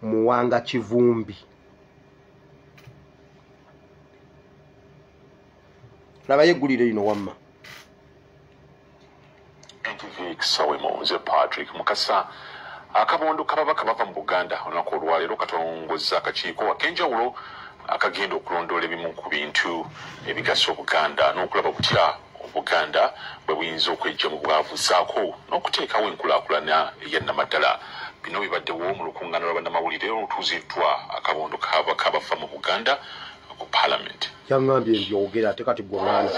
Muwanga Kivumbi. Nabaye gulire lino wamma. NTV kisawe Monze Patrick Mukasa akabondo kababaka bava mu Buganda onako olwalero katongoza akakiiko akenjawulo akagenda okulondola ebimu ku bintu ebigasa Obuganda n'okulaba kutya Obuganda bwe buyinza okwejja mu bwavuzaako n'okuteekawo enkulaakulana eyannamaddala. Bino bibaddewo mu lukuŋŋaana lw'abannamawulire olutuuziddwa akabondo kabaka bafa mu Buganda ku Parliament. Yangambye mbyogera ate kati gwomwana.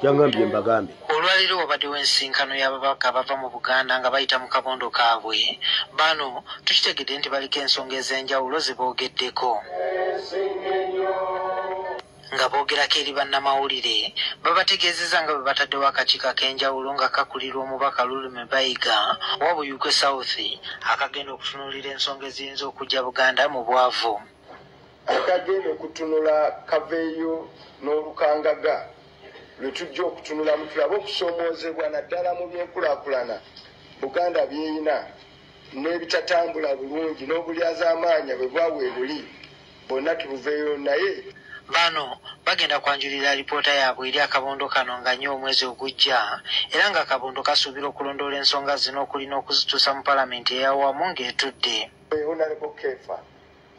Yangambye mbagambe. Olwaliro wabaddewo ensinkano y'ababaka bava mu Buganda nga bayita mu kabondo kaabwe. Bano tukitegedde nti baliko ensonga ez'enjawulo ziboogeddeko. Nga boogerako eri bannamawulire babategeezezza nga bwe bataddewo akakiiko ak'enjawulo nga kakulirwa omubaka Luleme Bayiga owa Buyuge South akagenda okutunuulira ensonga eziyinza okujja Buganda mu bwavu. Akagenda okutunula Kaveeyo n'Olukangaga lwe tujja okutunula mu tulabe okusoomoozebwa naddala mu byenkulaakulana Buganda byeyina n'ebitatambula bulungi n'obulyazaamaanya bwe bwawe buli bonna tubuveeyo naye. Bano bagenda kwanjulira alipoota yaabwe eri akabondo kano nga nnyo omwezi ogujja era nga akabondo kasuubira okulondoola ensonga zino okulina okuzituusa mu Palamenti ey'awamu ng'etudde. Honorable Kefa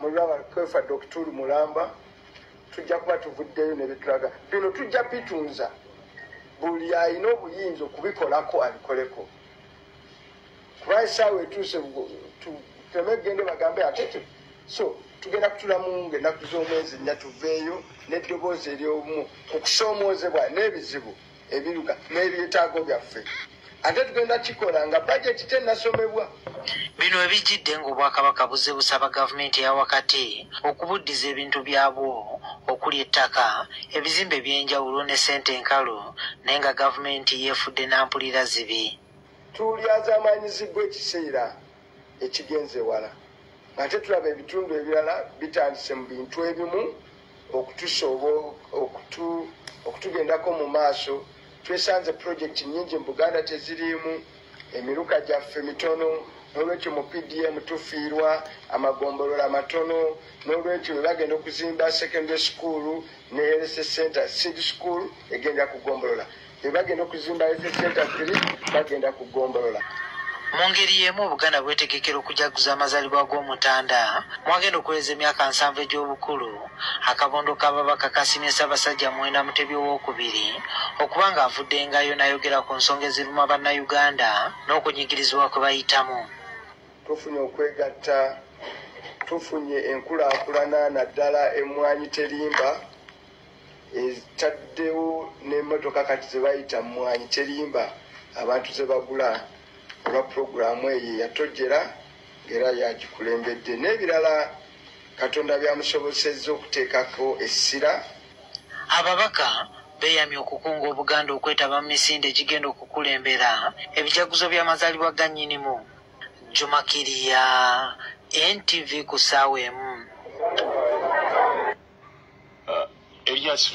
mulaba Kefa Dr. Mulamba tujja kuba tuvuddeyo ne bitulaga bino tujja bitunza buli alina obuyinza okubikolako abikoleko kuba essaawa etuuse temegende bagambe atete so tugenda kutulamu ng'ennaku z'omwezi nnya tuveeyo n'eddoboozi ery'omu okusoomoozebwa n'ebizibu ebiruka n'ebyetaago byaffe ate tugenda kikola nga bajeti tennasomebwa. Bino ebijjidde ng'Obwakabaka buzze busaba gavumenti eya wakati okubuddiza ebintu byabwo okuli ettaka ebizimbe by'enjawulo ne ssente enkalu naye nga gavumenti yeefudde n'ampulira zibi. Tulyazaamaanyizibwa ekiseera ekigenze wala ate tulaba ebitundu ebirala bitandise mu bintu ebimu okutugendako mu maaso. Twesanze projekiti nnyingi mu Buganda teziriimu, emiruka gyaffe mitono, n'olwekyo mu PDM tufiirwa amagombolola matono, n'olwekyo bwe bagenda okuzimba secondary school ne health center seed school egenda kugombolola. Bwe bagenda okuzimba health center 3 bagenda kugombolola. Mu ngeri y'emu Obuganda bwetegekera okujaguza amazaalibwa g'Omutanda mwagenda okuweza emyaka 7 egy'obukulu akabondo k'ababaka kasimye Ssaabasajja Mwenda Mutebi II okuba ng'avuddengayo n'ayogera ku nsonga eziruma bannayuganda n'okunyigirizibwa kwe bayitamu. Tufunye okwegatta, tufunye enkulaakulana naddala emmwanyi terimba etaddewo n'emmotoka kati ze bayita mmwanyi terimba abantu ze bagula olwa puroguramu eyo yatojera ng'era yagikulembedde n'ebirala Katonda byamusobosezza okuteekako essira. Ababaka beeyamye okukunga Obuganda okwetaba mu misinde egigenda okukulembera ebijaguzo by'amazaalibwa ga nnyinimu. Juma Kiriya, NTV ku ssaawa emu. Elias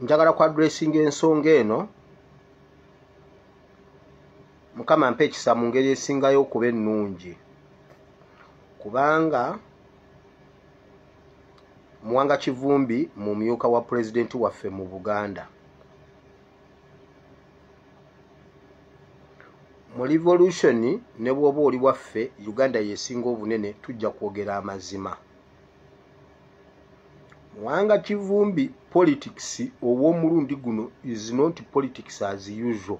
njagala ku addressing ensonga eno Mukama mpe ekisa mu ngeri esingayo okuba ennungi kubanga Muwanga Kivumbi mumyuka wa pulezidenti waffe mu Buganda mu revolution ne bw'oba oli waffe Uganda yesinga obunene tujja kwogera amazima. Muwanga Kivumbi politics ow'omulundi guno is not politics as usual.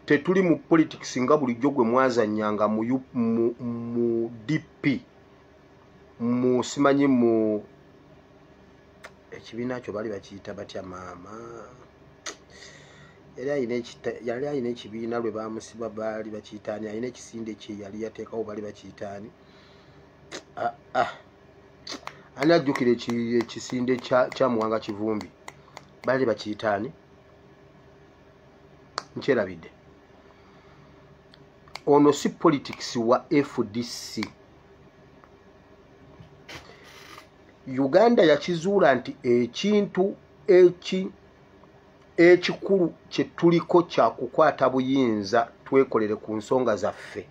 Tetuli mu politics nga bulijjo gwe mwazannyanga mu DP mu simanyi mu ekibiina kyo bali bakiyita batya maama yali ayina ekibiina lwe bamusiba bali bakiyitaani ayina ekisinde kye yali yateekawo bali bakiyitaani ani ajjukira ekisinde kya Muwanga Kivumbi bali bakiyitaani nkyerabidde ono si politics wa FDC. Uganda yakizuula nti ekintu ekikulu kye tuliko kya kukwata buyinza twekolere ku nsonga zaffe.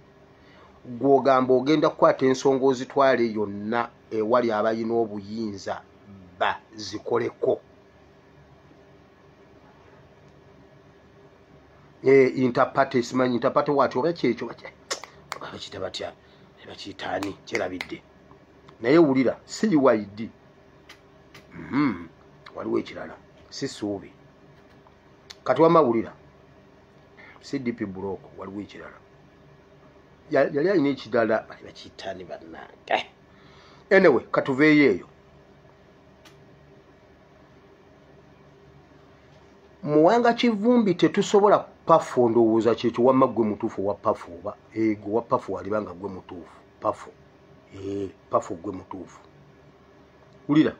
Gw'ogamba ogenda kukwata ensonga ozitwale yonna ewali abayina obuyinza bazikoleko. Interparty simanyi interparty wati oba kyekyo bakiyita batya bakiyitaani kyerabidde naye wulira si UID waliwo ekirala si suubi kati wamawulira CDP block waliwo ekirala yali alina ekirala bakiyitaani bannange. Anyway katuveeyo eyo. Muwanga Kivumbi tetusobola pafu ndowooza kyekyo wamma gwe mutuufu wa pafu oba ego wa pafu walibanga gwe mutuufu pafu pafu gwe mutuufu. Wulira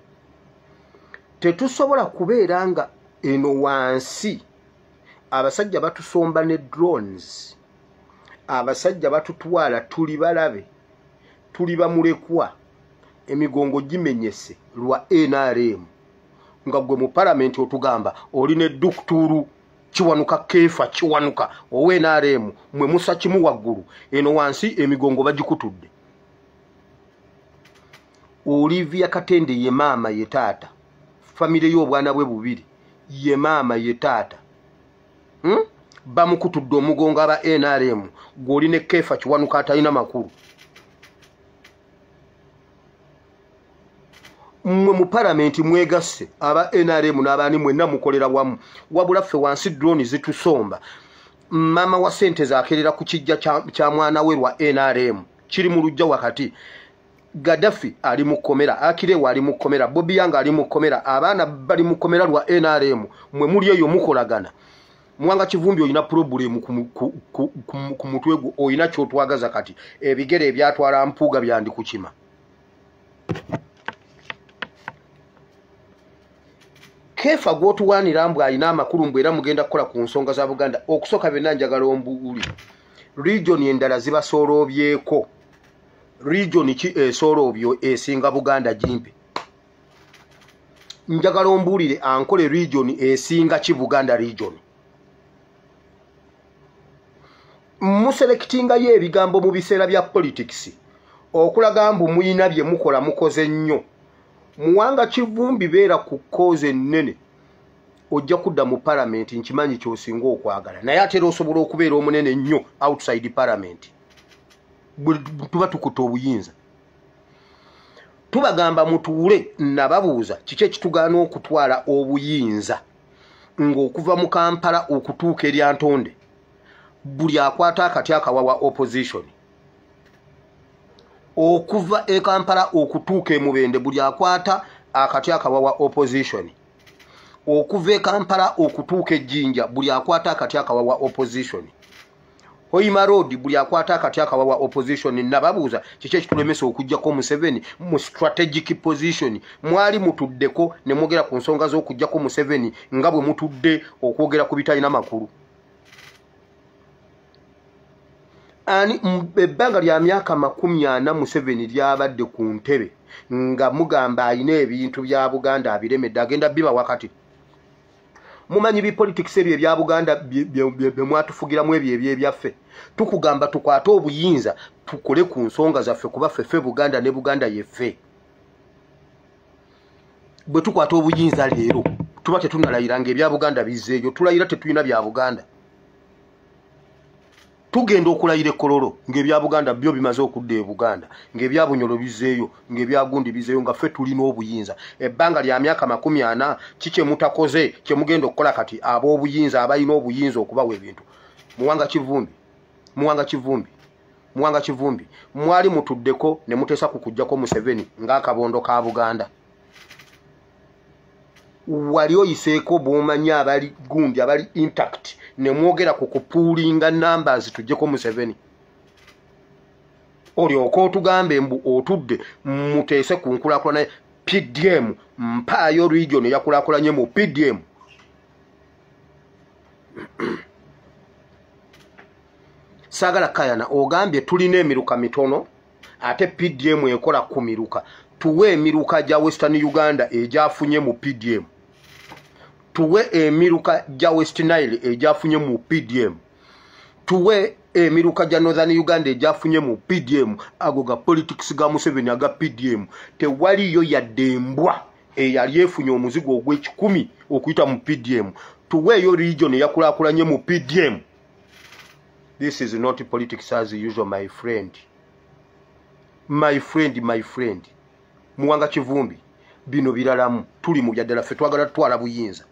tetusobola kubeera nga eno wansi abasajja batusomba ne drones, abasajja batutwala tuli balabe tuli bamulekwa emigongo gimenyese lwa NRM nga gwe mu parliament otugamba oli ne Dr. Kiwanuka Kefa Kiwanuka owe NRM mwe musa kimu waggulu eno wansi emigongo bagikutudde. Olivia Katende ye mama ye tata family y'obwana bwe bubiri ye mama ye tata bamukutudde omugongo aba NRM gw'oli ne Kefa Kiwanuka atalina makulu. Mwe mu parliament mwegasse aba NRM n'abaani mwenna mukolera wamu wabula ffe wansi drone zitusomba. Mama wa sente zakerera ku kijja kya mwana we lwa NRM kiri mu lujja wakati. Gaddafi ali mu komera, Akirewa ali mu komera, Bobby Yanga ali mu komera, abaana bali mu komera lwa NRM mwe muri eyo mukolagana. Muwanga Kivumbi oyina problem ku mutwe gwo oyina kyotwagaza kati ebigere ebyatwala mpuuga byandi kukima. Kefa gwotuwanira mbwa alina amakulu mbwera mugenda kukola ku nsonga za Buganda okusoka byonna njagala ombuuli region endala zibasooloobyeko. Region ki esooloobyo esinga Buganda jimpe njagala ombuulire ankole region esinga ki Buganda region. Muselektinga ye ebigambo mu biseera bya politics okulaga mbu muyina bye mukola mukoze nnyo. Muwanga Kivumbi beera ku koze nnene ojja kudda mu parliament nkimanyi kyosinga okwagala naye atera osobola okubeera omunene nnyo outside parliament. Tuba tukuta obuyinza tubagamba mutuule nababuuza kiki ekitugaana okutwala obuyinza ng'okuva mu Kampala okutuuka eri Antonde buli akwata akati akawawa opposition. Okuva e Kampala okutuuka e Mubende buli akwata akati akawawa opposition. Okuva e Kampala okutuuka e Jinja buli akwata akati akawawa opposition. Hoima Road buli akwata akati akawawa opposition. Nababuuza kiki ekitulemesa okujjako Museveni mu strategic position. Mwali mutuddeko ne mwogera ku nsonga z'okujjako Museveni nga bwe mutudde okwogera ku bitalina makulu. Ani ebbanga lya myaka 40 Museveni lyabadde ku ntebe nga mugamba ayina ebintu bya Buganda abiremedde agenda biba wakati. Mumanyi bi politics ebyo bya Buganda bye mwatufugiramu ebyo ebyaffe. Tukugamba tukwate obuyinza tukole ku nsonga zaffe kuba ffe Buganda ne Buganda yeffe. Bwe tukwate obuyinza leero tuba tetunalayiranga ebya Buganda bizeeyo tulayira tetulina bya Buganda. Tugenda okulayira Kololo ng'ebya Buganda byo bimaze okudda e Buganda ng'ebya Bunyoro bizeeyo ng'ebya Gundi bizeeyo nga ffe tulina obuyinza. Ebbanga lya myaka 40 kike mutakoze kye mugenda okukola kati ab'obuyinza abayina obuyinza okubawa ebintu. Muwanga Kivumbi mwali mutuddeko ne mutesa kukujjako Museveni ng'akabondo ka Buganda. Wali oyiseeko bw'omanyi abali Gundi abali intact ne mwogera ku kupuulinga numbers tujjeko Museveni. Olyoka otugambe mbu otudde muteese ku nkulaakulana PDM mpaayo region yakulaakulanye mu PDM. Sagala kayana ogambye tulina emiruka mitono ate PDM ekola ku miruka. Tuwe emiruka ja Western Uganda ejafunye mu PDM. Tuwe emiruka ja West Nile ejafunye mu PDM. Tuwe emiruka ja Northern Uganda ejafunye mu PDM. Agoga politics ga Museveni aga PDM. Tewaliyo yadembwa eyali efunye omuzigo ogw'ekikumi okuyita mu PDM. Tuweeyo region eyakulakulanye mu PDM. This is not politics as usual, my friend. My friend. Muwanga Kivumbi. Bino biralamu. Tuli mu byaddala ffe twagala twala buyinza.